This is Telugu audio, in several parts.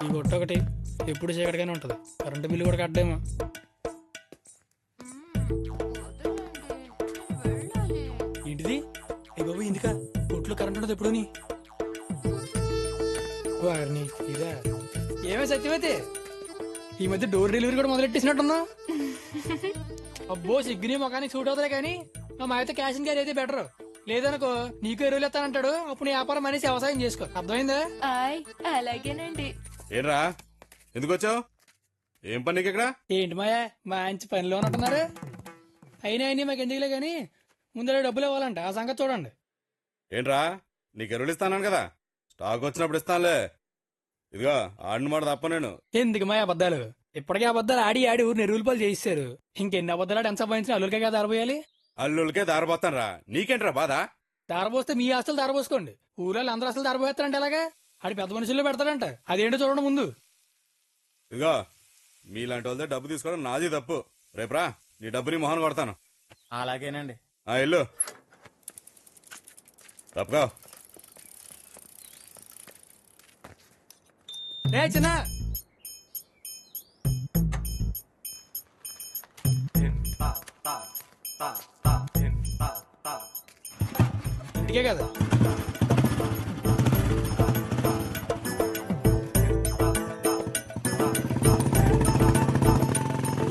ఈ కొట్ట ఒకటి ఎప్పుడు చీకటిగానే ఉంటుంది. కరెంటు బిల్లు కూడా కట్టేమో. ఏంటిది? ఏ బాబు ఎందుక కొట్లో కరెంట్ ఉంటుంది ఎప్పుడు? వారిని ఇదా ఏమే సత్యమైతే ఈ మధ్య డోర్ డెలివరీ కూడా మొదలెట్టేసినట్టున్నా. అబ్బో సిగ్గుని మొఖానికి సూట్ అవుతాయి కానీ మా అయితే క్యాష్ అండ్ క్యారీ అయితే బెటర్. లేదనుకో నీకు ఎరువులు ఎత్తానంటాడు. అప్పుడు నీ వ్యాపారం అనేసి వ్యవసాయం చేసుకో. అర్థమైందా? అలాగేనండి. ఏంట్రా ఎందుకు వచ్చావు? ఏం పని నీకు ఇక్కడ? ఏంటి మాయా మంచి పనిలో ఉంటున్నారు. అయినా అయినా మాకు ఎందుకులే గాని ముందర డబ్బులు ఇవ్వాలంట. ఆ సంగతి చూడండి. ఏంట్రా నీకు ఎరువులు ఇస్తాను కదా, స్టాక్ వచ్చినప్పుడు ఇస్తానులే. ఇదిగో ఆడిన మాట తప్ప నేను. ఎందుకు మాయా అబద్దాలు? ఇప్పటికే అబద్దాలు ఆడి ఆడి ఊరిని ఎరువులు పాలు చేయిస్తారు. ఇంకెన్ని అబద్దాలు ఆడి ఎంత సంపాదించిన అల్లులకే కదా దారపోయాలి. అల్లులకే దారపోతాను రా, నీకేంట్రా బాధ? దారపోస్తే మీ ఆస్తులు దారపోసుకోండి. ఊళ్ళో అందరూ అసలు దారపోతారంటే ఎలాగా? ఆడి పెద్ద మనుషుల్లో పెడతాడంట. అదేంటో చూడండి ముందు. ఇదిగో మీలాంటి వాళ్ళతో డబ్బు తీసుకోవడం నాది తప్పు. రేపురా నీ డబ్బుని మొహన్ కొడతాను. అలాగేనండి. ఇల్లు తప్పుకో. రే చిన్న ఇంటికే కదా.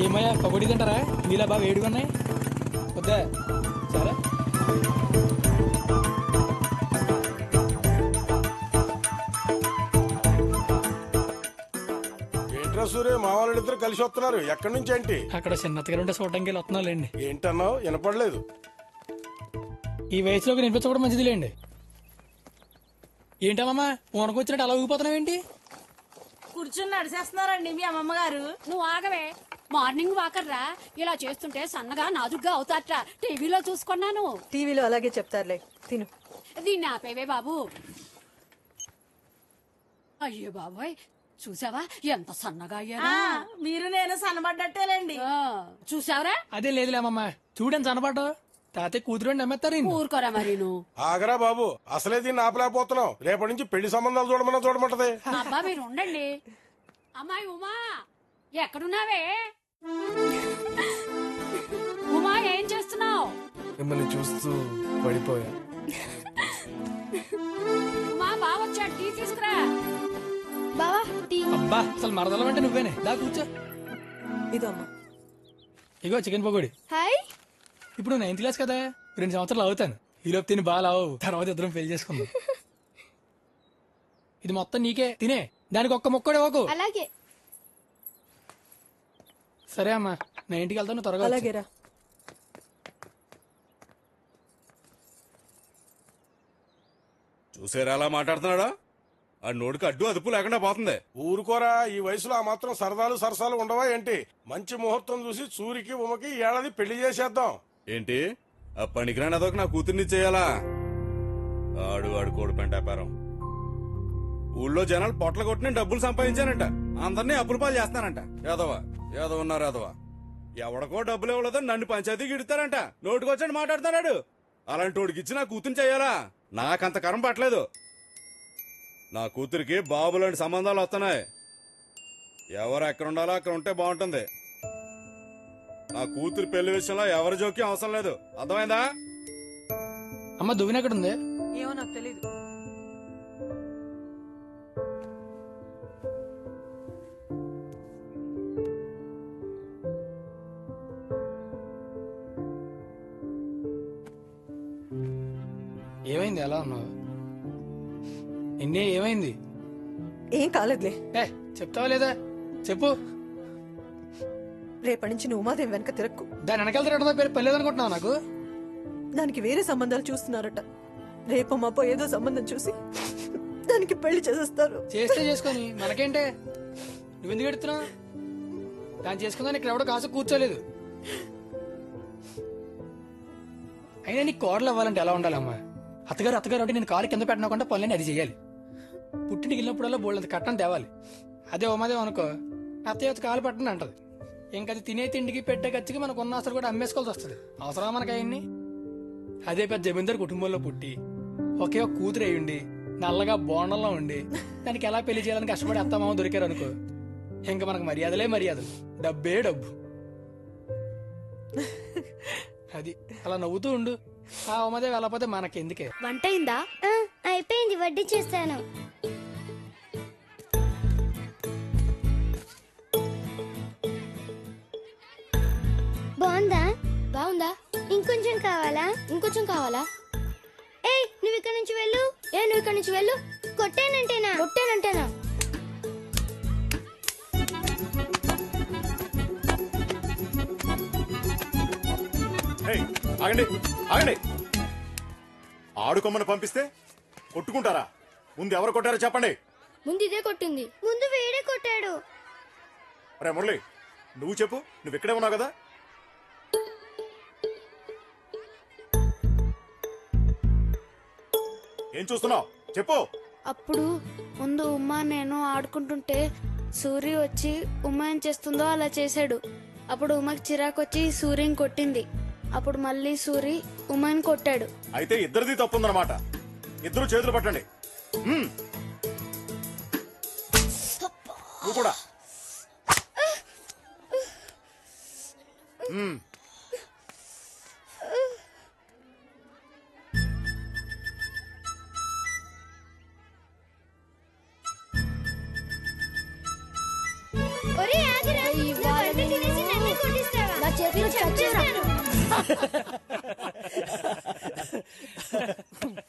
ఏమయ్యా పకోడీ తింటారా? మీలా బాగా వేడిగా ఉన్నాయి. వద్దా? సరే ఏంట్రా సూర్య, మా వాళ్ళిద్దరు కలిసి వస్తున్నారు. ఎక్కడి నుంచి ఏంటి? అక్కడ చిన్నతగా ఉంటే చూడటానికి వెళ్ళి వస్తున్నావులేండి. ఏంటన్నావు? వినపడలేదు. ఈ వయసులోకి వినిపించకూడదు మంచిది లేండి. ఏంటమ్మా వనకొచ్చినట్టు అలా ఊగిపోతున్నావు ఏంటి? కూర్చుని నడిచేస్తున్నారండి మీ అమ్మమ్మ గారు. నువ్వు ఆగవే. మార్నింగ్ వాకర్రా. ఇలా చేస్తుంటే సన్నగా నాజుగ్గా అవుతాట్రా. టీవీలో చూసుకున్నాను. టీవీలో అలాగే చెప్తారులే. తిను. దీన్ని ఆపేవే బాబు. అయ్యో బాబోయ్, చూసావా ఎంత సన్నగా అయ్యాను. మీరు నేను సన్నబడ్డట్టేలేండి. చూసావరా? అదే లేదులే అమ్మమ్మ, చూడని సన్నపాటు తాతయ్య కూతురు నమ్మేస్తారు. ఊరుకోరా మరి నువ్వు. ఆగరా బాబు, అసలే దీన్ని ఆపలేకపోతున్నావు. రేపటి నుంచి పెళ్లి సంబంధాలు చూడమంటది. అబ్బా మీరు ఉండండి. అమ్మాయి ఉమా ఎక్కడున్నావే? ఉమా ఏం చేస్తున్నావు? మిమ్మల్ని చూస్తూ పడిపోయా. ఉమా బావొచ్చాడు, టీ తీసుకురా. బావా టీ. అబ్బా అసలు మరదలం అంటే నువ్వేనే. దా కూర్చో. ఇదో అమ్మా. ఇగో చికెన్ పకోడీ. హాయ్. ఇప్పుడు 9th క్లాస్ కదా, 2 సంవత్సరాలు అవుతాను. ఈలోపు తిని బాగా లావు, తర్వాత ఇద్దరం పెళ్లి చేసుకుందాం. ఇది మొత్తం నీకే, తినే. దానికి ఒక్క మొక్కడే ఓకు. అలాగే. సరే అమ్మా, నా ఇంటికి వెళ్తాను త్వరగా. అలాగేరా. చూసేరా అలా మాట్లాడుతున్నాడా? ఆ నోటికి అడ్డు అదుపు లేకుండా పోతుంది. ఊరుకోరా, ఈ వయసులో ఆ మాత్రం సరదాలు సరసాలు ఉండవా ఏంటి? మంచి ముహూర్తం చూసి సూరికి ఉమకి ఏడాది పెళ్లి చేసేద్దాం. ఏంటి ఆ పనికిరాని అదొక నా కూతుర్ని చేయాలా? ఆడు కోడి పెంట వ్యాపారం. ఊళ్ళో జనాలు పొట్ల కొట్టి నేను డబ్బులు సంపాదించానంట. అందరినీ అప్పుల పాలు చేస్తానంట. ఏదో ఉన్నారు యాదవ. ఎవడకో డబ్బులు ఇవ్వలేదో నన్ను పంచాయతీకి ఇడతారంట. నోటికొచ్చండి మాట్లాడుతున్నాడు. అలాంటి వాడికి ఇచ్చి నా కూతుర్ని చేయాలా? నాకంత కరం పట్టలేదు. నా కూతురికి బాబు లాంటి సంబంధాలు వస్తున్నాయి. ఎవరు ఎక్కడ ఉండాలో అక్కడ ఉంటే బాగుంటుంది. నా కూతురు పెళ్లి విషయంలో ఎవరి జోక్యం అవసరం లేదు. అర్థమైందా? అమ్మ దువ్వెన ఎక్కడుంది? ఏమో నాకు తెలీదు. ఏమైంది? ఎలా ఉన్నావు? నిన్నే ఏమైంది? ఏం కాలేదులే. చెప్తావా లేదా? చెప్పు. రేపటి నుంచి నువ్వు ఉమాదేవి వెనక తిరక్కు. దాని వెనకాల తిరగడంతో పేరు పెళ్ళేదనుకుంటున్నావు నాకు? దానికి వేరే సంబంధాలు చూస్తున్నారట. రేపు మాపో ఏదో సంబంధం చూసి దానికి పెళ్లి చేసేస్తారు. చేస్తే చేసుకొని మనకేంటే? నువ్వెందుకు ఎడుతున్నావు? దాన్ని చేసుకుందా ఇక్కడ ఎవడో కాసు కూర్చోలేదు. అయినా నీకు కోడలు అవ్వాలంటే ఎలా ఉండాలమ్మా? అత్తగారు అంటే నేను కాలు కింద పెట్టకుండా పనులని అది చేయాలి. పుట్టింటికి వెళ్ళినప్పుడల్లా బోళ్ళంత కట్టం తేవాలి. అదే ఉమాదేవి అనుకో, అత్తయ్య కాలు పట్టని అంటది. ఇంకది తినే తిండికి పెట్టే ఖర్చుకి మనకు ఉన్న ఆస్తులు కూడా అమ్మేసుకోవాల్సి వస్తుంది. అవసరమా మనకు అవన్నీ? అదే పెద్ద జమీందారు కుటుంబంలో పుట్టి ఒకే ఒక కూతురు అయ్యుండి నల్లగా బోండంలో ఉండి దానికి ఎలా పెళ్లి చేయాలని కష్టపడి అత్తమామ దొరికారు అనుకో, ఇంకా మనకు మర్యాదలే మర్యాదలు, డబ్బే డబ్బు. అది అలా నవ్వుతూ ఉండు. ఆ ఉమాదే వెళ్ళకపోతే మనకెందుకే. వంట అయిందా? అయిపోయింది, వడ్డీ చేస్తాను. బాగుందా? బాగుందా? ఇంకొంచెం కావాలా? ఇంకొంచెం కావాలా? ఏయ్, నువ్వు ఇక్కడ నుంచి వెళ్ళు. నువ్వు ఇక్కడ నుంచి వెళ్ళు. కొట్టానంటేనా? ఆగండి ఆగండి. ఆడుకోమని పంపిస్తే కొట్టుకుంటారా? ముందు ఎవరు కొట్టారో చెప్పండి. ముందు ఇదే కొట్టింది. ముందు వేడే కొట్టాడు. అరే మురళి, నువ్వు చెప్పు. నువ్వు ఇక్కడే ఉన్నావు కదా. ఏం చూస్తున్నావు చెప్పు. అప్పుడు ముందు ఉమా నేను ఆడుకుంటుంటే సూర్య వచ్చి ఉమా ఏం చేస్తుందో అలా చేశాడు. అప్పుడు ఉమాకి చిరాకు వచ్చి సూర్యని కొట్టింది. అప్పుడు మళ్ళీ సూరి ఉమాని కొట్టాడు. అయితే ఇద్దరిది తప్పుందన్నమాట. ఇద్దరు చేతులు పట్టండి. నువ్వు కూడా. ఒరేయ్, ఆగురా. నువ్వు వంట తినేసి నన్నే కొట్టిస్తావా? నా చేతిలో చచ్చేస్తాను.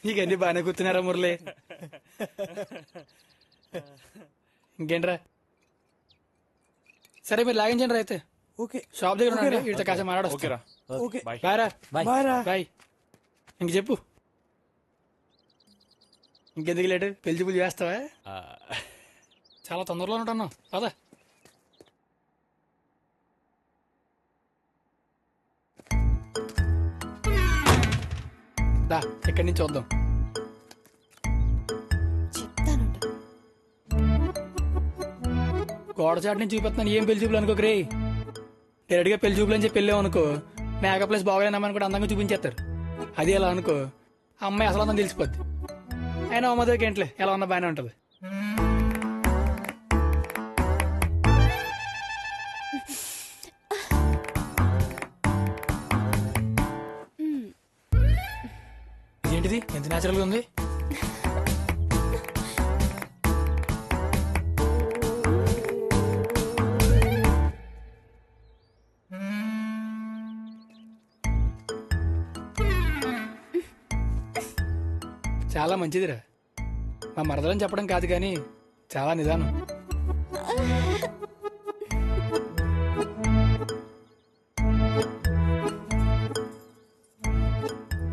నీకన్నీ బాగానే కూర్చున్నారా మురళి? ఇంకేంట్రా? సరే మీరు లాగించండి రా అయితే. ఓకే షాప్ దగ్గర ఉండండి, వీటితో కాసేపు మాట్లాడొస్తారా? ఓకే బాయ్ రా. బాయ్ రా. బాయ్. ఇంక చెప్పు, ఇంకెందుకు లేటు? పెళ్లి చూపులు చేస్తావా? చాలా తొందరలో ఉంటున్నావు. పదా దా, ఇక్కడి నుంచి వద్దాం. చెప్తానంట. గోడ చాటు నుంచి చూపిస్తున్నాను, ఏం పెళ్లి చూపులు అనుకోకరే. డైరెక్ట్ గా పెళ్లి చూపులు అని చెప్పి వెళ్ళావు అనుకో, మేకప్ ప్లేస్ బాగోలేనమ్మని కూడా అందంగా చూపించేస్తారు. అది ఎలా అనుకో, అమ్మాయి అసలు అందని తెలిసిపోద్ది. అయినా అమ్మదోకి ఏంట్లే, ఎలా ఉన్నా బాగానే ఉంటది. ఏంటిది ఎంత న్యాచురల్ గా ఉంది? చాలా మంచిదిరా. మా మరదలని చెప్పడం కాదు కానీ చాలా నిదానం.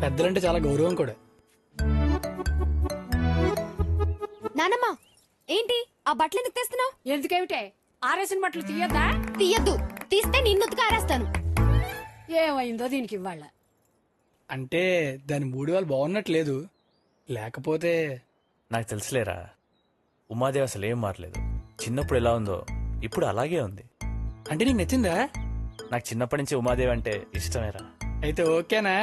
పెద్దలంటే చాలా గౌరవం కూడా. నానమ్మ, ఏంటి ఆ బట్టలు ఎందుకు తెస్తున్నావు? ఎందుకేమిటే ఆరేసిన బట్టలు తీయద్దా? తీయద్దు. తీస్తే నిన్ను ఉతికారేస్తాను. ఏమైందో దీనికి ఇవ్వాళ్ళ. అంటే దాని మూడు వాళ్ళు బాగున్నట్లేదు, లేకపోతే నాకు తెలుసులేరా, ఉమాదేవి అసలు ఏం మారలేదు. చిన్నప్పుడు ఎలా ఉందో ఇప్పుడు అలాగే ఉంది. అంటే నీకు నచ్చిందా? నాకు చిన్నప్పటి నుంచి ఉమాదేవి అంటే ఇష్టమేరా. అయితే ఓకేనా?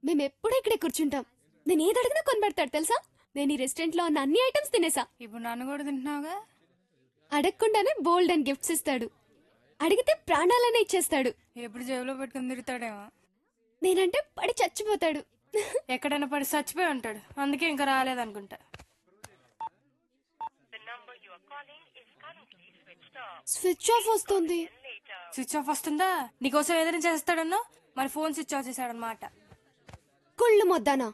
మేము ఎప్పుడూ ఇక్కడే కూర్చుంటాం. నేను ఏది అడిగినా కొనిపెడతాడు తెలుసా. నేను ఈ రెస్టారెంట్ లో ఉన్న అన్ని ఐటమ్స్ తినేసా. ఇప్పుడు నన్ను కూడా తింటున్నావుగా. అడగకుండానే బోల్డ్ అండ్ గిఫ్ట్స్ ఇస్తాడు. అడిగితే ప్రాణాలనే ఇచ్చేస్తాడు. ఎప్పుడు జేబులో పెట్టుకుని తిరుగుతాడేమో. నేనంటే పడి చచ్చిపోతాడు. ఎక్కడైనా పడి చచ్చిపోయి ఉంటాడు, అందుకే ఇంకా రాలేదనుకుంటా. స్విచ్ ఆఫ్ వస్తుంది. స్విచ్ ఆఫ్ వస్తుందా? నీకోసం ఏదైనా చేస్తాడన్నా, మరి ఫోన్ స్విచ్ ఆఫ్ చేశాడనమాట. కుళ్ళు మొద్దానా.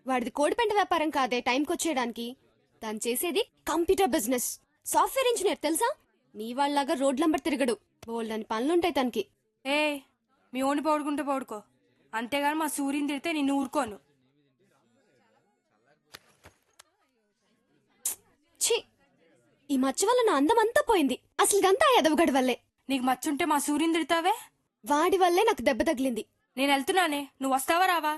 వాడిది కోడిపెంట వ్యాపారం కాదే టైంకి వచ్చేయడానికి. తను చేసేది కంప్యూటర్ బిజినెస్. సాఫ్ట్వేర్ ఇంజనీర్ తెలుసా. నీ వాళ్ళలాగా రోడ్లంబర్ తిరగడు. బోల్డ్ అని పనులుంటాయి తనకి. ఏ, మీ ఓని పౌడుకుంటే పౌడుకో, అంతేగాని మా సూర్యుని తిడితే నిన్ను ఊరుకోను. ఛీ, ఈ మచ్చ వల్ల నా అందం అంతా పోయింది. అసలు ఇదంతా ఎదవగడి వల్లే. నీకు మచ్చుంటే మా సూర్యుని తిడతావే. వాడి వల్లే నాకు దెబ్బ తగిలింది. నేను వెళ్తున్నానే, నువ్వు వస్తావా రావా?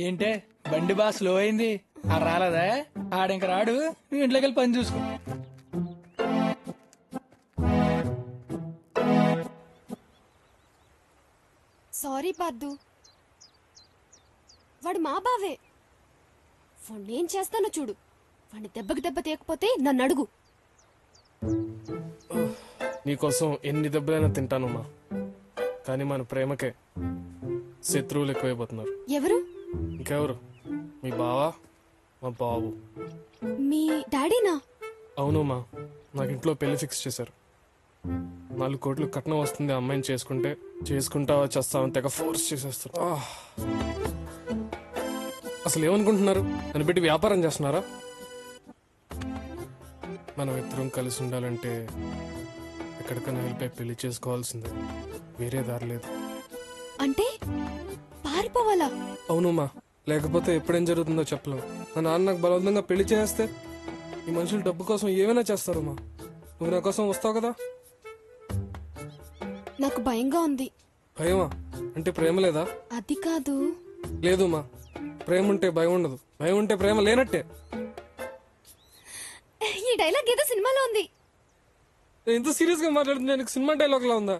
ఏంటే బండి బాగా స్లో అయింది. రాలేదా? ఆడింక రాడు, నువ్వు ఇంట్లోకి వెళ్ళి పని చూసుకో. సారీ పార్దు, వాడు మా బావే. వాడిని ఏం చేస్తానో చూడు. వాడిని దెబ్బకి దెబ్బ తీయకపోతే నన్ను అడుగు. నీకోసం ఎన్ని దెబ్బలైనా తింటానమ్మా, కానీ మన ప్రేమకే శత్రువులు ఎక్కువైపోతున్నారు. ఎవరు? ఇంకెవరు? మీ బావా, మా బాబు. మీ డాడీనా? అవునమ్మా, నాకు ఇంట్లో పెళ్లి ఫిక్స్ చేశారు. 4 కోట్లు కట్నం వస్తుంది ఆ అమ్మాయిని చేసుకుంటే. చేసుకుంటావా చేస్తావని తెగ ఫోర్స్ చేసేస్తారు. అసలు ఏమనుకుంటున్నారు? నన్ను పెట్టి వ్యాపారం చేస్తున్నారా? మనం ఇద్దరం కలిసి ఉండాలంటే ఎక్కడికైనా వెళ్ళిపోయి పెళ్లి చేసుకోవాల్సిందే, వేరే దారి లేదు. అంటే పారిపోవాలా? అవునమ్మా, లేకపోతే ఎప్పుడేం జరుగుతుందో చెప్పలేవు. మా నాన్న నాకు బలవంతంగా పెళ్లి చేస్తే ఈ మనుషులు డబ్బు కోసం ఏమైనా చేస్తారమ్మా. నువ్వు నా కోసం వస్తావు కదా? నాకు భయంగా ఉంది. భయమా? అంటే ప్రేమ లేదా? అది కాదు. లేదుమా, ప్రేమ ఉంటే భయం ఉండదు, భయం ఉంటే ప్రేమ లేనట్టే. ఈ డైలాగ్ ఏదో సినిమాలో ఉంది. నేను ఇంత సీరియస్ గా మాట్లాడుతున్నా, నీకు సినిమా డైలాగ్ లా ఉందా?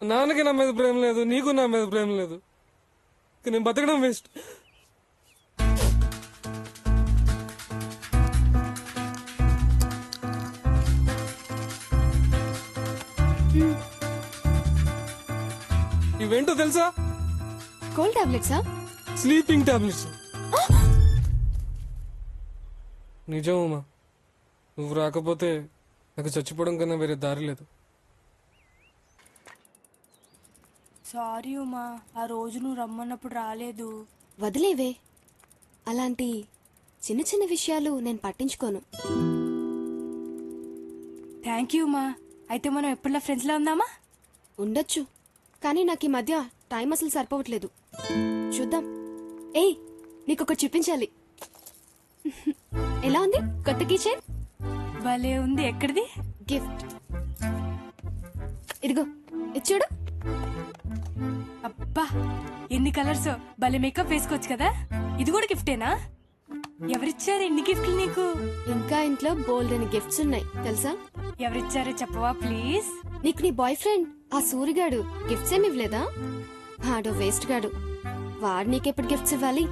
నాన్నకి నా మీద ప్రేమ లేదు, నీకు నా మీద ప్రేమ లేదు, నేను బతకడం వేస్ట్. ఇవేంటో తెలుసా? కోల్డ్ టాబ్లెట్సా? Sleeping tablets. నిజమమ్మా, నువ్వు రాకపోతే నాకు చచ్చిపోవడం కన్నా వేరే దారి లేదు. సారీ ఉమా, ఆ రోజు నువ్వు రమ్మన్నప్పుడు రాలేదు. వదిలేవే, అలాంటి చిన్న చిన్న విషయాలు నేను పట్టించుకోను. Thank you Uma. అయితే మనం ఎప్పుడులా ఫ్రెండ్స్లా ఉందామా? ఉండొచ్చు, కానీ నాకు ఈ మధ్య టైం అసలు సరిపోవట్లేదు. చూద్దాం. ఏయ్, నీకొకటి చూపించాలి. ఎలా ఉంది కొత్త కిచెన్? భలే ఉంది. ఎక్కడిది? గిఫ్ట్. ఇదిగో, ఇది చూడు. అబ్బా, ఎన్ని కలర్స్! భలే మేకప్ వేసుకోవచ్చు కదా. ఇది కూడా గిఫ్టేనా? ఎవరిచ్చారు ఎన్ని గిఫ్ట్లు నీకు? ఇంకా ఇంట్లో బోల్డ్ అని గిఫ్ట్స్ ఉన్నాయి తెలుసా? ఎవరిచ్చారో చెప్పవా ప్లీజ్? నీకు నీ బాయ్ ఫ్రెండ్ ఆ సూరిగాడు గిఫ్ట్స్ ఏమి ఇవ్వలేదా? ఆడో వేస్ట్ గాడు, వాడు నీకెప్పుడు గిఫ్ట్స్ ఇవ్వాలి?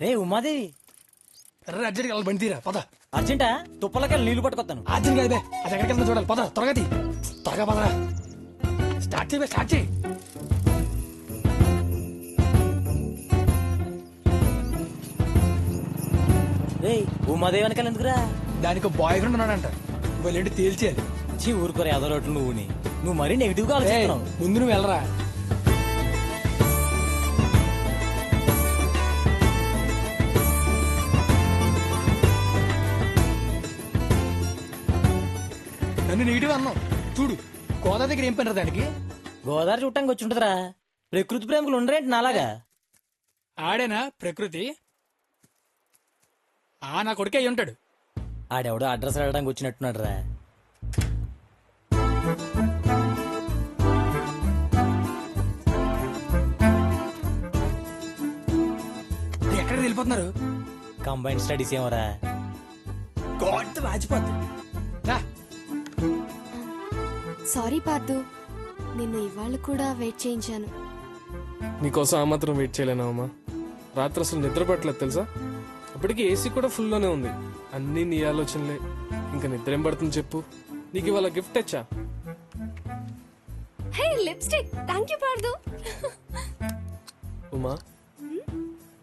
రే ఉమాదేవి, అర్జెంట్గా వెళ్ళి బండి తీరా, పద. అర్జెంటా? తుప్పలకి నీళ్లు పట్టుకొస్తాను. అర్జెంట్ కాదు బే, అది ఎక్కడికి వెళ్తుందో చూడాలి, పద త్వరగా తీ. త్వరగా పదరా, స్టార్ట్ చేయి, స్టార్ట్ చేయి. రే ఉమాదేవి వెనకాల ఎందుకురా? దానికి బాయ్ ఫ్రెండ్ ఉన్నాడంట, వెళ్ళి తేల్చేయాలి. చీ ఊరుకోరే ఎదరోట్లు నువ్వు మరీ నెగిటివ్ గా ఆలోచిస్తున్నావు. ముందు నువ్వు వెళ్ళరా. నన్ను నెగిటివ్ అన్నావు చూడు. గోదావరి దగ్గర ఏం పని దానికి? గోదావరి చుట్టానికి వచ్చి ఉంటదిరా. ప్రకృతి ప్రేమికులు ఉండరేంటి నాలాగా? ఆడేనా ప్రకృతి? నా కొడుకే అయి ఉంటాడు. ఆడెవడో అడ్రస్ అడగడానికి వచ్చినట్టున్నాడు రా. ఎక్కడ వెళ్ళిపోతున్నారు? కంబైన్ స్టడీస్ ఏమోరా. గాడ్ రాజిపోద్ది. సారీ పార్దు, నిన్ను ఇవాళ కూడా వెయిట్ చేయించాను. నీకోసం ఆ మాత్రం వెయిట్ చేయలేనావమ్మా. రాత్రి అసలు నిద్ర పట్టలేదు తెలుసా? అప్పటికి ఏసీ కూడా ఫుల్లోనే ఉంది. అన్నీ నీ ఆలోచనలే. ఇంకా నిద్ర ఏం పడుతుంది చెప్పు? నీకు ఇవాళ గిఫ్ట్ తెచ్చా. Hey, lipstick. Thank you Pardhu. Uma,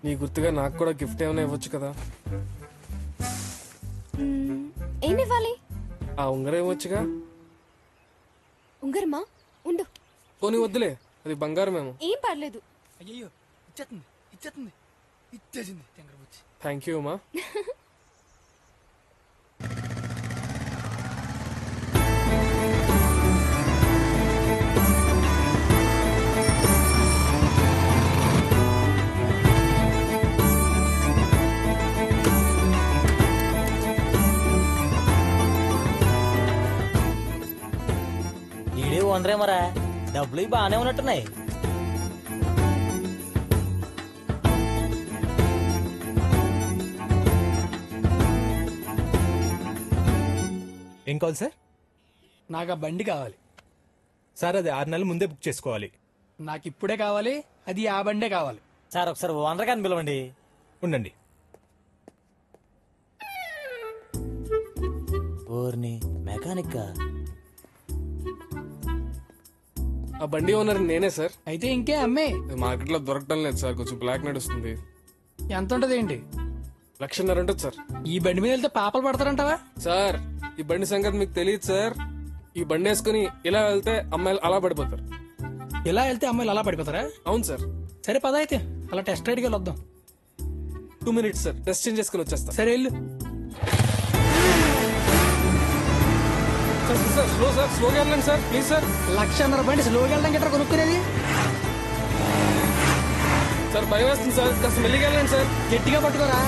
నీ గుర్తుగా నాకు కూడా గిఫ్ట్ ఏమైనా ఇవ్వచ్చు కదా? ఏమివ్వాలి? ఆ ఉంగరం ఇవ్వచ్చుగా. ఉంగరమా? ఉండు. పోనీ వద్దులే, అది బంగారమేమో. ఏం పర్లేదు. అయ్యో, ఇచ్చేస్తుంది ఇచ్చేస్తుంది ఇచ్చేసింది. Thank you Uma. ఈడే వందరేమరా, డబ్బులు బాగానే ఉన్నట్టున్నాయి. ఏం కావాలి సార్? నాకు ఆ బండి కావాలి. సార్ అది 6 నెలల ముందే బుక్ చేసుకోవాలి. నాకు ఇప్పుడే కావాలి, అది ఆ బండే కావాలి. సార్ ఒకసారి ఓనర్ గారిని పిలవండి. ఉండండి. ఓర్ని మెకానిక్. ఆ బండి ఓనర్ నేనే సార్. అయితే ఇంకే అమ్మే. మార్కెట్ లో దొరకటం లేదు సార్, కొంచెం బ్లాక్ నడుస్తుంది. ఎంత ఉంటది ఏంటి? 1,50,000 ఉంటుంది సార్. ఈ బండి మీద వెళ్తే పాపలు పడతారంటావా? సార్ ఈ బండి సంగతి మీకు తెలియదు సార్. ఈ బండి వేసుకుని ఇలా వెళ్తే అమ్మాయిలు అలా పడిపోతారు. ఇలా వెళ్తే అమ్మాయిలు అలా పడిపోతారా? అవును సార్. సరే పద అయితే అలా టెస్ట్ రైడ్కి వెళ్ళొద్దాం. 2 minutes సార్, టెస్ట్ చేంజ్ చేసుకుని వచ్చేస్తా. సరే వెళ్ళు. సార్ స్లో సార్, స్లోగా వెళ్ళండి సార్ ప్లీజ్ సార్. 1,50,000 బండి స్లోగా వెళ్ళడం గట్రా కొనుక్కునేది. సార్ భయం వేస్తుంది సార్, కాస్త మెల్లిగా వెళ్ళండి సార్. గట్టిగా పట్టుకోరా.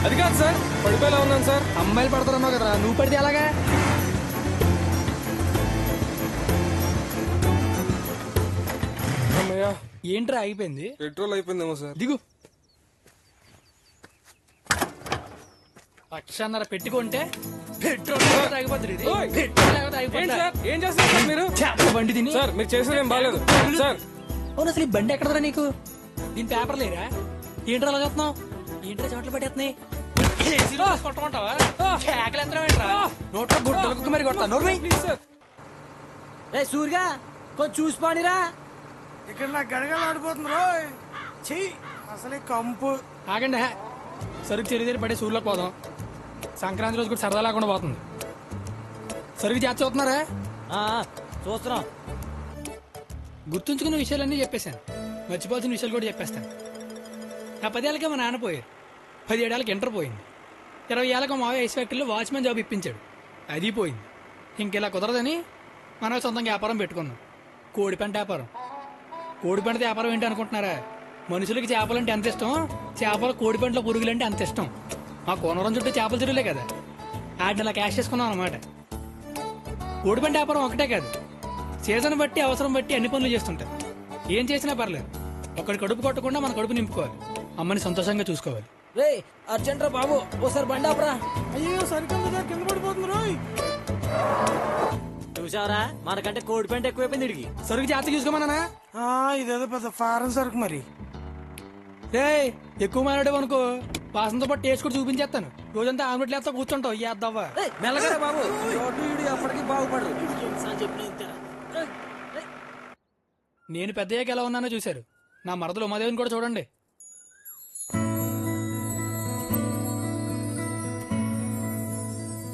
అది కాదు సార్, పడిపోయేలా ఉన్నాను సార్. అమ్మాయిలు పడుతున్నావు కదా, నువ్వు పడితే అలాగా? అమ్మయ్యా, ఏంట్రా అయిపోయింది? పెట్రోల్ అయిపోయిందేమో సార్. దిగు. 1,50,000 పెట్టుకుంటే పెట్రోల్ తాగిపోతుంది. ఏం చేస్తారు సార్ మీరు? బండి తిని సార్ మీరు చేసేది ఏం బాగాలేదు సార్. అవును అసలు ఈ బండి ఎక్కడరా నీకు? దీని పేపర్ లేరా? ఏంట్రా అలా చేస్తున్నావు? ఏంట్రా చోట్ల పట్టేస్తున్నాయి? కొట్టమంటావా? నోట్లో గుడ్డలకు మరి కొడతా. Please sir. రే సూర్యగా కొంచెం చూసిపోనిరా. ఇక్కడ నా గడగలు ఆడిపోతుంది రోయ్. చెయ్యి అసలే కంపు. ఆగండి, సరుకు చెరి పడే సూర్యులోకి పోదాం. సంక్రాంతి రోజు కూడా సరదా లేకుండా పోతుంది. సరుకు చేత చూస్తున్నారా? చూస్తున్నాం. గుర్తుంచుకున్న విషయాలన్నీ చెప్పేశాను, మర్చిపోవాల్సిన విషయాలు కూడా చెప్పేస్తాను. నా 10 ఏళ్ళకే మా నాన్న పోయారు, 17 ఏళ్ళకి ఇంటర్ పోయింది, 20 ఏళ్ళకి మావయ్య ఐస్ ఫ్యాక్టరీలో వాచ్మెన్ జాబ్ ఇప్పించాడు, అది పోయింది. ఇంకెలా కుదరదని మనం సొంతంగా వ్యాపారం పెట్టుకున్నాం, కోడిపెంట వ్యాపారం. కోడిపెంట వ్యాపారం ఏంటి అనుకుంటున్నారా? మనుషులకి చేపలంటే ఎంత ఇష్టం, చేపల కోడిపెంటలో పురుగులంటే అంత ఇష్టం. మా కోనవరం చుట్టూ చేపల చెరువులే కదా, వాటిని అలా క్యాష్ చేసుకున్నాం అనమాట. కోడిపెంట వ్యాపారం ఒకటే కాదు, సీజన్ బట్టి అవసరం బట్టి అన్ని పనులు చేస్తుంటారు. ఏం చేసినా పర్లేదు, ఒకటి కడుపు కొట్టకుండా మన కడుపు నింపుకోవాలి, అమ్మని సంతోషంగా చూసుకోవాలి. రే అర్జెంట్ రా బాబు, ఓసారి బండి ఆపరా. అయ్యో సరికదా కింద పడిపోతుంది రోయ్. చూసావరా, మనకంటే కోడి పెంట ఎక్కువైపోయింది ఇడికి. సరుకు జాగ్రత్త చూసుకోమన్నా. ఇదేదో పెద్ద ఫారెన్ సరుకు మరి. రే ఎక్కువ మాట్లాడే అనుకో, వాసనతో పాటు టేస్ట్ కూడా చూపించేస్తాను. రోజంతా ఆమ్లెట్ లేస్తా కూర్చుంటావు. ఏద్దావా మెల్లగా బాబు, అప్పటికి బాగుపడరు. నేను పెద్దయ్యాక ఎలా ఉన్నానో చూశారు, నా మరదలు ఉమాదేవిని కూడా చూడండి.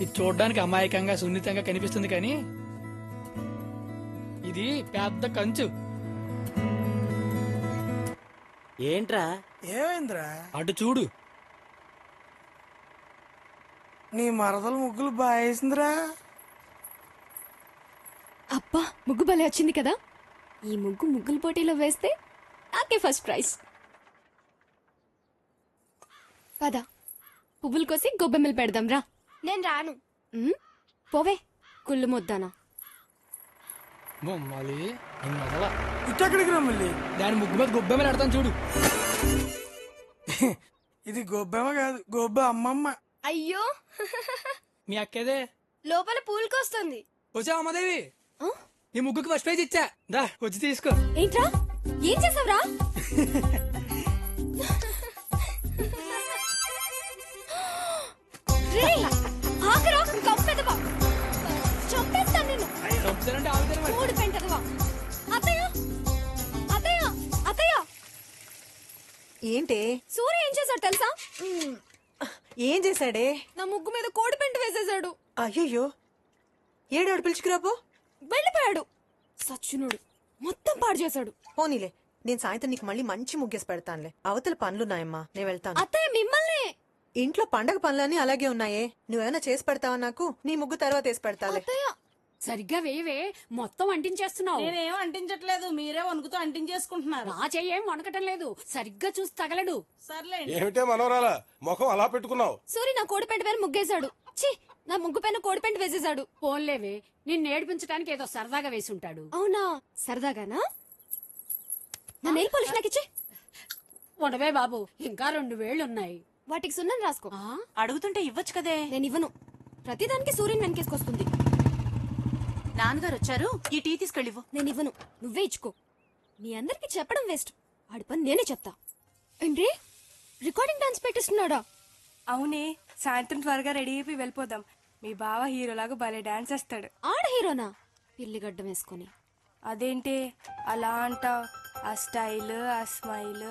ఇది చూడడానికి అమాయకంగా సున్నితంగా కనిపిస్తుంది, కానీ ఇది పెద్ద కంచు. ఏంట్రా ఏమైందిరా? అటు చూడు. నీ మరదలు ముగ్గులు బాగా వేసిందిరా. అబ్బా ముగ్గు భలే వచ్చింది కదా. ఈ ముగ్గుల పోటీలో వేస్తే నాకే ఫస్ట్ ప్రైజ్. పద పువ్వులు కోసి గొబ్బెమ్మలు పెడదాం రా. నేను రాను. పోవే కుళ్ళు ముద్దానా. ఇట్టెక్కడికి రా మళ్ళీ? దాని ముగ్గు మీద గొబ్బెమ్మలు పెడతాను చూడు. ఇది గొబ్బెమ్మ కాదు, గొబ్బ అమ్మమ్మ. అయ్యో మీ అక్కేదే లోపల పూలకొస్తుంది. వచ్చా అమ్మదేవి, ఈ ముగ్గుకి ఫస్ట్ ప్రైజ్ ఇచ్చా, రా వచ్చి తీసుకో. ఏంట్రా ఏం చేసావురా? ఏంటే సూర్య ఏం చేశాడు తెలుసా? ఏం చేశాడే? నా ముగ్గు మీద కోడి పెంట వేసేసాడు. అయ్యయ్యో, ఏడాడు పిలుచుకురాపో. వెళ్ళిపోయాడు సచ్చునుడు, మొత్తం పాడు చేశాడు. పోనీలే, నేను సాయంత్రం నీకు మళ్ళీ మంచి ముగ్గేసి పెడతానులే. అవతల పనులున్నాయమ్మా, నేను వెళ్తాను. అత్తయ్య మిమ్మల్ని. ఇంట్లో పండగ పనులన్నీ అలాగే ఉన్నాయే, నువ్వేమైనా చేసి పెడతావా? నాకు నీ ముగ్గు తర్వాత వేసి పెడతాలే. సరిగ్గా వేయవే, మొత్తం అంటించేస్తున్నావు. నేనేం అంటించట్లేదు, మీరే వణుకుతూ అంటించేసుకుంటున్నారు. నా చెయ్యేం వణకటం లేదు, సరిగ్గా చూసి తగలడు. సర్లేండి. ఏమిటే మనోరాల ముఖం అలా పెట్టుకున్నావు? సూర్య నా కోడి పెంట పైన ముగ్గేశాడు. ఛీ, నా ముగ్గు పైన కోడి పెంట వేసేశాడు. పోన్లేవే, నిన్ను ఏడిపించడానికి ఏదో సరదాగా వేసి ఉంటాడు. అవునా? సరదాగానా? నా నెయిల్ పాలిష్ నాకు ఇచ్చే. ఉండవే బాబు, ఇంకా 2 వేళ్లున్నాయి. వాటికి సున్నం రాసుకో. అడుగుతుంటే ఇవ్వచ్చు కదే. నేను ఇవ్వను, ప్రతిదానికి సూర్యుని వెనకేసుకొస్తుంది. నాన్నగారు వచ్చారు, ఈ టీ తీసుకెళ్ళివ్వు. నేను ఇవ్వను, నువ్వే ఇచ్చుకో. మీ అందరికి చెప్పడం వేస్ట్, ఆడి పని నేనే చెప్తా. ఏంటి రికార్డింగ్ డాన్స్ పెట్టిస్తున్నాడా? అవునే, సాయంత్రం త్వరగా రెడీ అయిపోయి వెళ్ళిపోదాం. మీ బావ హీరోలాగా భలే డాన్స్ వేస్తాడు. ఆడ హీరోనా? పిల్లిగడ్డం వేసుకొని. అదేంటి అలా అంటావు? ఆ స్టైల్, ఆ స్మైల్,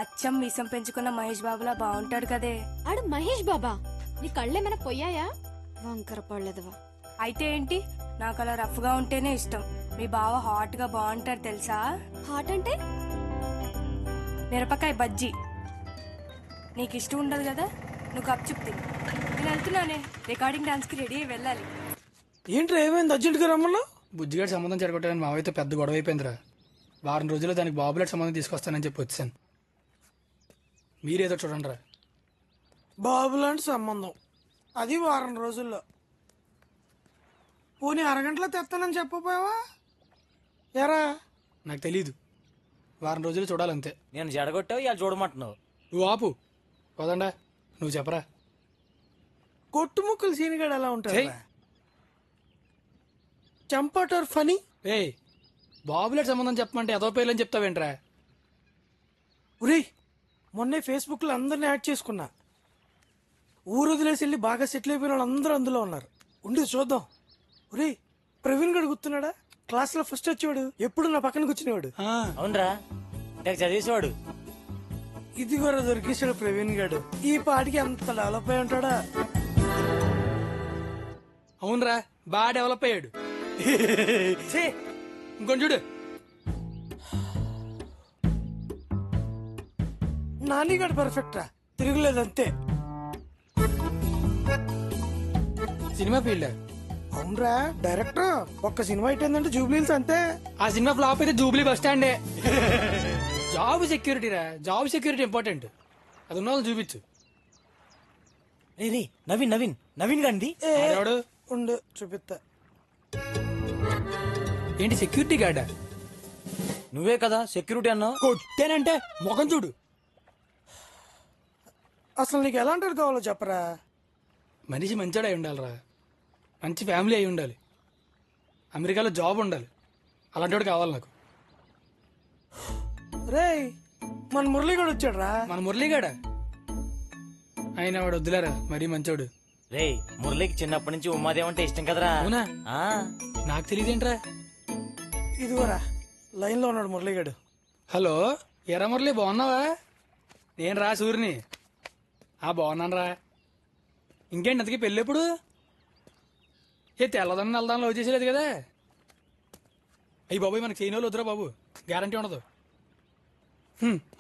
అచ్చం మీసం పెంచుకున్న మహేష్ బాబులా బాగుంటాడు కదే. ఆడు మహేష్ బాబా? నీ కళ్ళేమైనా పోయాయా? వంకర పడలేదువా? అయితే ఏంటి, నాకు అలా రఫ్ గా ఉంటేనే ఇష్టం. మీ బావ హాట్ గా బాగుంటాడు తెలుసా? హాట్ అంటే మిరపకాయ బజ్జీ. నీకు ఇష్టం ఉండదు కదా, నువ్వు కప్ చెప్తే. నేను వెళ్తున్నానే, రికార్డింగ్ డాన్స్ కి రెడీ అయి వెళ్ళాలి. ఏంట్రా ఏమైంది అర్జెంట్ గా రమ్మన్నా? బుజ్జిగాడి సంబంధం చెడగొట్టాలని మావైతే పెద్ద గొడవ అయిపోయిందిరా. వారం రోజుల్లో దానికి బాబులాంటి సంబంధం తీసుకొస్తానని చెప్పి వచ్చాను. మీరేదో చూడండి రా. బాబు లాంటి సంబంధం, అది వారం రోజుల్లో. పోనీ అరగంటలో తెస్తానని చెప్పపోయావా? ఎరా నాకు తెలీదు, వారం రోజులు చూడాలంతే. నేను జడగొట్టావు, ఇలా చూడమంటున్నావు. నువ్వు ఆపు, పోదండా. నువ్వు చెప్పరా. కొట్టు ముక్కలు సీనిగాడు ఎలా ఉంటాడు? చంపాటర్ ఫనీ. ఏ బాబులాంటి సంబంధం చెప్పమంటే ఏదో పేర్లని చెప్తావేంట్రా? ఉరే, మొన్నే ఫేస్బుక్ లో అందరిని యాడ్ చేసుకున్నా. ఊరు వదిలేసి వెళ్ళి బాగా సెటిల్ అయిపోయిన వాళ్ళు అందరూ అందులో ఉన్నారు. ఉండి చూద్దాం. ఒరే, ప్రవీణ్ గడు గుర్తున్నాడా? క్లాస్ లో ఫస్ట్ వచ్చేవాడు, ఎప్పుడు నా పక్కన కూర్చునేవాడు. అవునరా, చదివేసేవాడు. ఇది కూడా దొరికేశాడు ప్రవీణ్ గడు. ఈ పాటికి అంత డెవలప్ అయి ఉంటాడా? అవునరా, బాగా డెవలప్ అయ్యాడు. ఇంకొని చూడు. నానిగాడు పర్ఫెక్ట్ రా, తిరుగులేదు అంతే. Cinema field. అవునరా, డైరెక్టర్. ఒక్క సినిమా అయిపోయిందంటే జూబ్లీస్ అంతే. ఆ సినిమా ఫ్లాప్ అయితే జూబ్లీ బస్ స్టాండే. జాబ్ సెక్యూరిటీ రా, జాబ్ సెక్యూరిటీ ఇంపార్టెంట్. అది ఉన్న వాళ్ళని చూపించు. రే నవీన్ నవీన్ నవీన్ గాంధీ ఎవడు? ఉండు చూపిస్తా. ఏంటి సెక్యూరిటీ గార్డా? నువ్వే కదా సెక్యూరిటీ అన్నావు. కొట్టానంటే ముఖం చూడు. అసలు నీకు ఎలాంటి కావాలో చెప్పరా. మనిషి మంచోడు అయి ఉండాలిరా, మంచి ఫ్యామిలీ అయి ఉండాలి, అమెరికాలో జాబ్ ఉండాలి. అలాంటి వాడు కావాలి నాకు. రేయ్, మన మురళీగాడు వచ్చాడు రా. మన మురళీగాడా? ఆయన వాడు వద్దులేరా, మరీ మంచోడు. రే, మురళికి చిన్నప్పటి నుంచి ఉమాదేవ్ అంటే ఇష్టం కదరా. అవునా? ఆ, నాకు తెలియదేంట్రా. ఇదిగోరా లైన్ లో ఉన్నాడు మురళీగాడు. హలో, ఎరా మురళి, బాగున్నావా? నేను రా సూర్యని. బాగున్నాను రా. ఇంకేంటి అంతకీ పెళ్ళి ఎప్పుడు? తెల్లదాన్ని నల్లదాన్ని లవ్ చేసేలేదు కదా? అయ్యి బాబు, మనకి చేయని వాళ్ళు వద్దురా బాబు, గ్యారంటీ ఉండదు.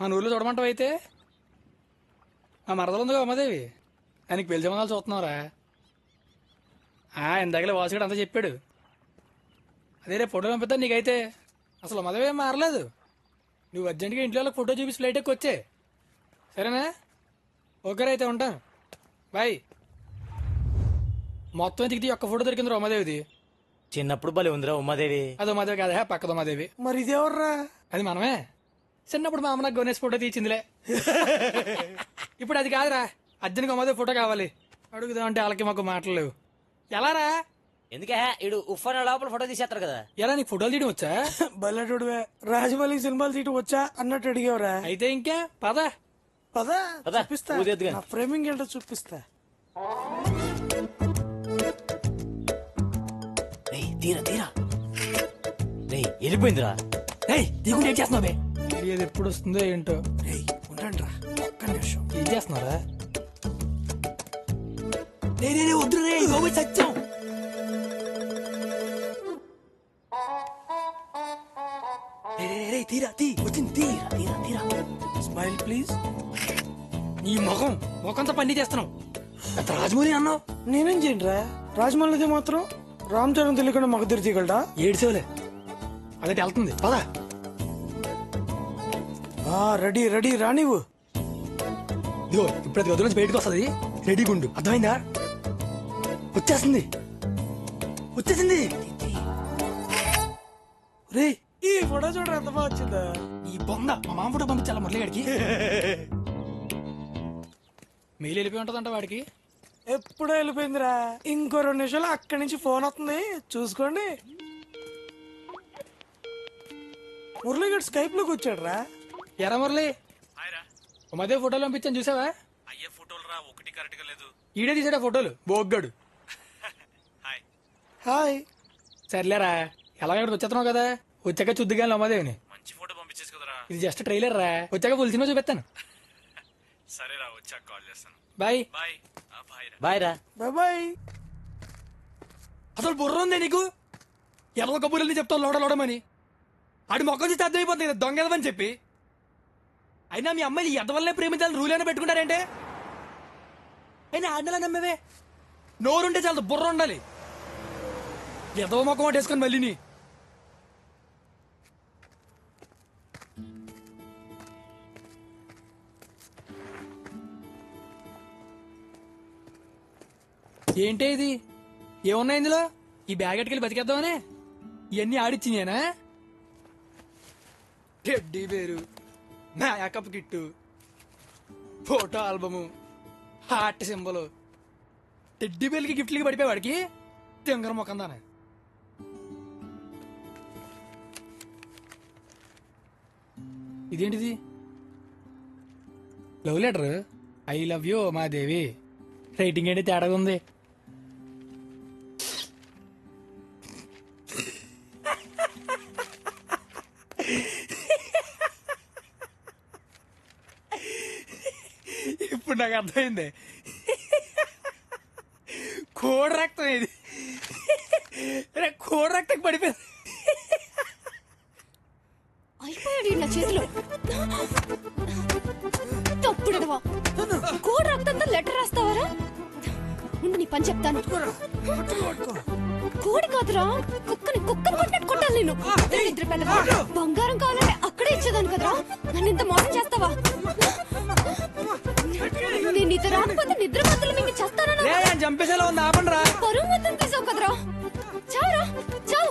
మన ఊర్లో చూడమంటావు అయితే? మా మరదలు ఉందిగా అమ్మదేవి, దానికి పెళ్లి సంబంధాలు చూస్తున్నావురా. ఇందాకలే వాసుగాడు అంతా చెప్పాడు. అదే రేపు ఫోటో పంపిద్దాం నీకైతే. అసలు మదవేం మారలేదు. నువ్వు అర్జెంట్గా ఇంట్లో వాళ్ళకి ఫోటో చూపిస్తే ఫ్లైట్ ఎక్కి వచ్చే, సరేనా? ఓకేరా, అయితే ఉంటాను, బాయ్. మొత్తం దిగితే ఒక్క ఫోటో దొరికింది ఉమాదేవిది. చిన్నప్పుడు భలే ఉందిరా ఉమాదేవి. అది ఉమాదేవి కాదా, పక్కద ఉమాదేవి. మరి ఇది ఎవర్రా? అది మనమే. చిన్నప్పుడు మా అమ్మ నాకు గణేష్ ఫోటో తీసిందిలే. ఇప్పుడు అది కాదురా, అర్జెంట్గా ఉమాదేవి ఫోటో కావాలి. అడుగుదాం అంటే వాళ్ళకి మాకు మాటలు లేవు. ఎలా రా? ఎందుకే ఇడు ఉఫ్ఫాన్ లోపల ఫోటో తీసేస్తారు కదా. ఎలా, నీకు ఫోటోలు తీయడం వచ్చా? బల్లెటోడువే, రాజమౌళి సినిమాలు తీయటం వచ్చా అన్నట్టు అడిగేవరా. అయితే ఇంకా పద పద చూపిస్తా, నా ఫ్రేమింగ్ ఏంటో చూపిస్తా. తీరా తీరా వెళ్ళిపోయిందిరా. దిగుంటే ఏం చేస్తున్నావే? ఇది ఎప్పుడు వస్తుందో ఏంటో. ఉండండి రా, ఒక్క నిమిషం. ఏం చేస్తున్నారా? వద్దు రే, సత్యం. తీరా వచ్చింది, తీరా తీరా తీరా. Smile please. నీ ముఖంతో పని చేస్తున్నావు. అంత రాజమౌళి అన్నావు. నేనేం చేయండి రా, రాజమౌళిది మాత్రం రామ్ చరణ్ తెలియకుండా మగ తీయగలడా? ఏడ్చేవలే, అదైతే వెళ్తుంది, పదా. రెడీ రెడీ రా నీవు. ఇదిగో ఇప్పుడు అది గది నుంచి బయటకు వస్తుంది, రెడీగా ఉండు, అర్థమైందా? వచ్చేసింది. రే, ఈ ఫోటో చూడరా ఎంత బాగా వచ్చిందా. ఈ బొంద మా మామ ఫోటో పంపించాలా మురళిగాడికి? మెయిల్ వెళ్ళిపోయి ఉంటదంట వాడికి. ఎప్పుడో వెళ్ళిపోయిందిరా. ఇంకో 2 నిమిషాలు అక్కడి నుంచి ఫోన్ వస్తుంది, చూసుకోండి. మురళి గారు స్కైప్ లోకి వచ్చాడు రా. ఎరా మురళి, మధ్య ఫోటోలు పంపించాను చూసావా? అయ్యే ఫోటోలు రా, ఒకటి కరెక్ట్ గా లేదు. ఈడే తీసాడా ఫోటోలు బోగ్గాడు. హాయ్. సర్లేరా, ఎలాగ వచ్చేస్తున్నావు కదా, వచ్చాక చూద్దుగాని ఉమాదేవిని. మంచి ఫోటో పంపించేసి కదరా. ఇది జస్ట్ ట్రైలర్ రా, వచ్చాక ఫుల్ సినిమా చూపిస్తాను. సరేరా, వచ్చాక కాల్ చేస్తాను. బాయ్. బాయ్. బాయ్ రా. బాయ్. అసలు బుర్ర ఉందే నీకు? ఎదవ కబుర్లని చెప్తావు లోడలోడమని. ఆడి మొక్కం చూస్తే అర్థమైపోతుంది దొంగ ఎదవని చెప్పి. అయినా మీ అమ్మాయి ఎదవల్లే ప్రేమించాలని రూల్ అయినా పెట్టుకుంటారంటే? అయినా ఆడినలా నమ్మవే? నోరుంటే చాలా బుర్ర ఉండాలి. ఎదవ మొక్కం ఒకటి వేసుకొని మళ్ళీ నీ ఏంటే ఇది? ఏమున్నాయి ఇందులో? ఈ బ్యాగ్ అట్టుకెళ్ళి బతికేద్దామనే ఇవన్నీ ఆడిచ్చినేనా? Teddy bear, makeup kit, photo album, heart symbol. Teddy బేర్లకి గిఫ్ట్లకి పడిపోయి వాడికి తింగర మొక్కం దానే. ఇదేంటిది? Love letter. I love you Umadevi. Writing ఏంటి తేడా ఉంది? ఇప్పుడు నాకు అర్థమైంది. కోడి రక్తం ఇది. కోడి రక్తం పడిపోయింది. అయిపోయాడు నా చేతిలో. తప్పుడవా కోడి రక్తంతో లెటర్ రాస్తావారా? ముందు నీ పని చెప్తాను. కోడి కాదురా, కుక్కని కొట్టినట్టు కొట్టాలి నేను. నిద్ర పెద్దవా, బంగారం కావాలంటే అక్కడే ఇచ్చేదాను కదరా. నన్ను ఇంత మోసం చేస్తావా? నేను నీతో రాకపోతే నిద్ర మాత్రం మీకు చేస్తానా? చంపేసేలా ఉంది, ఆపండిరా. పరువు మొత్తం తీసావు కదరా. చావురా, చావు.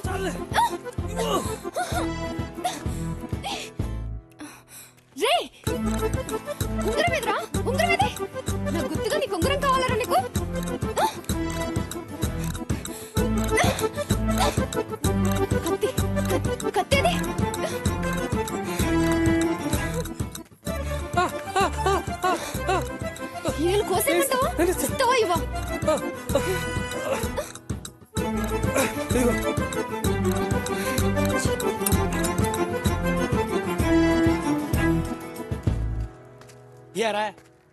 రే ఉంగరం ఎదురా, ఉంగరం ఏది? నా గుర్తుగా నీకు ఉంగరం కావాలరా? నీకు కత్తి కత్తేది? ఏళ్ళు కోసేమంటావా? ఇస్తావా ఇవ్వ? ఏరా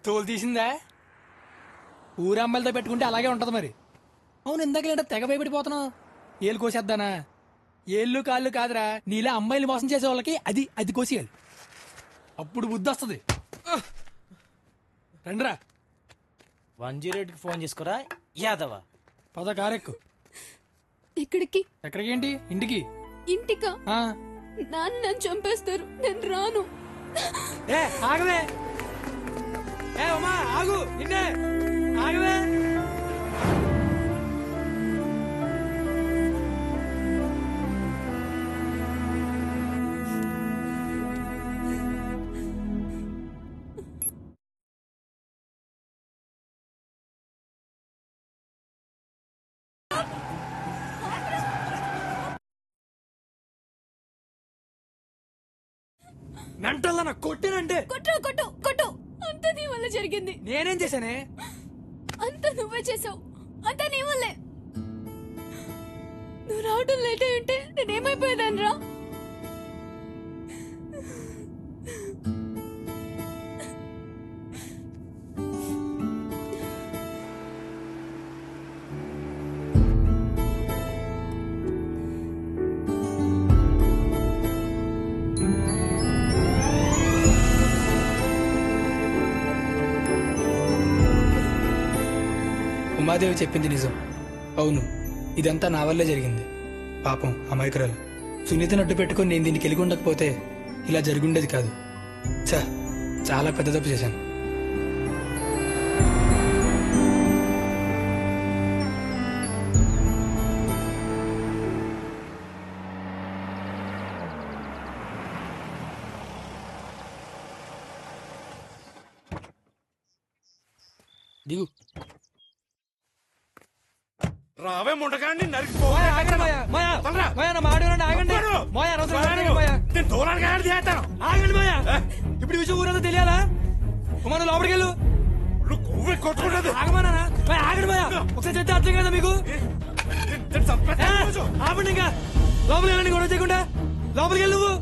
తోలు తీసిందా? ఊరమ్మాయిలతో పెట్టుకుంటే అలాగే ఉంటది మరి. అవును, ఇందాక తెగ భయపడిపోతున్నావు. ఏళ్ళు కోసేద్దానా? ఏళ్ళు కాళ్ళు కాదురా, నీలా అమ్మాయిలు మోసం చేసే వాళ్ళకి అది కోసేయాలి. అప్పుడు బుద్ధి వస్తుంది. రండిరా. 108కి ఫోన్ చేసుకోరా యాదవా. పద కారెక్కు. ఎక్కడికి? ఎక్కడికి ఏంటి? ఇంటికి. ఇంటికా? నాన్న నన్ను చంపేస్తారు, నేను రాను. ఏ ఆగవే, ఏ ఉమా ఆగు, నిన్నే ఆగవే. మెంటల్లా నాకు కొట్టినంటే కొట్టు కొట్టు కొట్టు. అంతా నీ వల్ల జరిగింది. నేనేం చేశానే? అంతా నువ్వే చేసావు. అంతా నీ వల్లే. నువ్వు రావడం లేట్ అయి ఉంటే నేనేమైపోయేదాన్ని రా. ఉమాదేవి చెప్పింది నిజం. అవును, ఇదంతా నా వల్లే జరిగింది. పాపం అమాయకురాలు సునీతను అడ్డు పెట్టుకుని నేను దీనికి వెళ్ళి ఉండకపోతే ఇలా జరుగుండేది కాదు. చాలా పెద్ద తప్పు చేశాను. దిగు. రావే ముండగాన్ని ఆగండి మాయా మాయా మాయా నా మాట వినండి, ఆగండి మాయా అనవసరం ఆగండి మాయా నేను దూరానికి ఆడి చేస్తాను. ఆగండి మాయా ఇప్పుడు ఈ విషయం ఊరంతా తెలియాలా ఉమా నువ్వు లోపలికి వెళ్ళు కొవ్వే కొట్టుకుంటది. ఆగమన్నా మాయా ఆగండి మాయా ఒకసారి చెప్తే అర్థం కదా మీకు ఆపండి ఇంకా లోపలికి వెళ్ళండి గొడవ చేయకుండా లోపలికి వెళ్ళి నువ్వు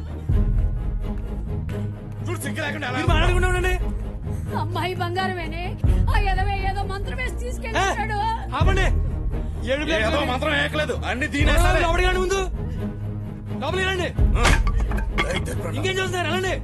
చూడు సిగ్గు లేకుండా మీరు మాట్లాడకుండా ఉండండి అమ్మాయి బంగారమేనే ఆ ఎదవే ఏదో మంత్రం వేసి తీసుకెళ్ళాడు. ఆపండి ఏదో మంత్రం ఏకలేదు అన్ని దీనేస్తాలే. లోపలికి రండి ముందు లోపలికి రండి ఇంకేం చూస్తున్నారు వెళ్ళండి